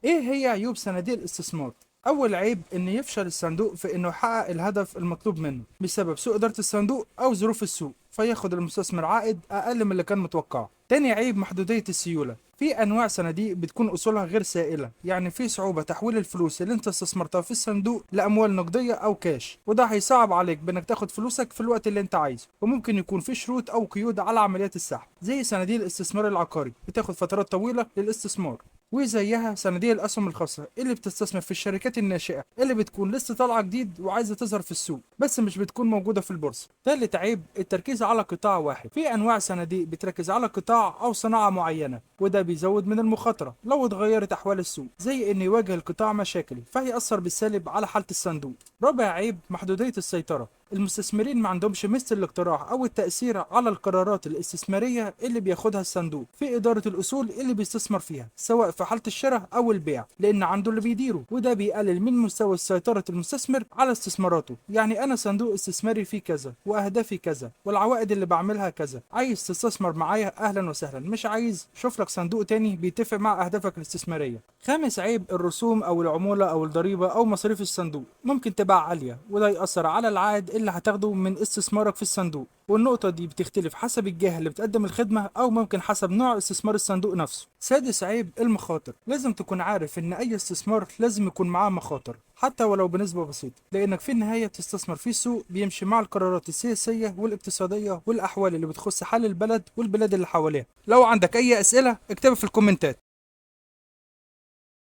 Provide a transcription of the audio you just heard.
ايه هي عيوب صناديق الاستثمار؟ اول عيب ان يفشل الصندوق في انه يحقق الهدف المطلوب منه بسبب سوء اداره الصندوق او ظروف السوق، فياخد المستثمر عائد اقل من اللي كان متوقع. تاني عيب محدوديه السيوله. في انواع صناديق بتكون اصولها غير سائله، يعني في صعوبه تحويل الفلوس اللي انت استثمرتها في الصندوق لاموال نقديه او كاش، وده هيصعب عليك بانك تاخد فلوسك في الوقت اللي انت عايزه. وممكن يكون في شروط او قيود على عمليات السحب، زي صناديق الاستثمار العقاري بتاخد فترات طويله للاستثمار. وزيها صناديق الاسهم الخاصه اللي بتستثمر في الشركات الناشئه اللي بتكون لسه طالعه جديد وعايزه تظهر في السوق بس مش بتكون موجوده في البورصه. ثالث عيب التركيز على قطاع واحد. في انواع صناديق بتركز على قطاع او صناعه معينه، وده بيزود من المخاطره لو اتغيرت احوال السوق، زي ان يواجه القطاع مشاكل فهيأثر بالسالب على حاله الصندوق. رابع عيب محدوديه السيطره. المستثمرين ما عندهمش مثل الاقتراح او التأثير على القرارات الاستثمارية اللي بياخدها الصندوق في إدارة الأصول اللي بيستثمر فيها، سواء في حالة الشراء أو البيع، لأن عنده اللي بيديره، وده بيقلل من مستوى سيطرة المستثمر على استثماراته. يعني أنا صندوق استثماري فيه كذا وأهدافي كذا والعوائد اللي بعملها كذا، عايز تستثمر معايا أهلا وسهلا، مش عايز شوف لك صندوق تاني بيتفق مع أهدافك الاستثمارية. خامس عيب الرسوم أو العمولة أو الضريبة أو مصاريف الصندوق ممكن تبقى عالية، وده يأثر على العائد اللي هتاخده من استثمارك في الصندوق. والنقطة دي بتختلف حسب الجهة اللي بتقدم الخدمة أو ممكن حسب نوع استثمار الصندوق نفسه. سادس عيب المخاطر. لازم تكون عارف إن أي استثمار لازم يكون معاه مخاطر حتى ولو بنسبة بسيطة، لأنك في النهاية بتستثمر في سوق بيمشي مع القرارات السياسية والاقتصادية والأحوال اللي بتخص حال البلد والبلاد اللي حواليها. لو عندك أي أسئلة اكتبها في الكومنتات.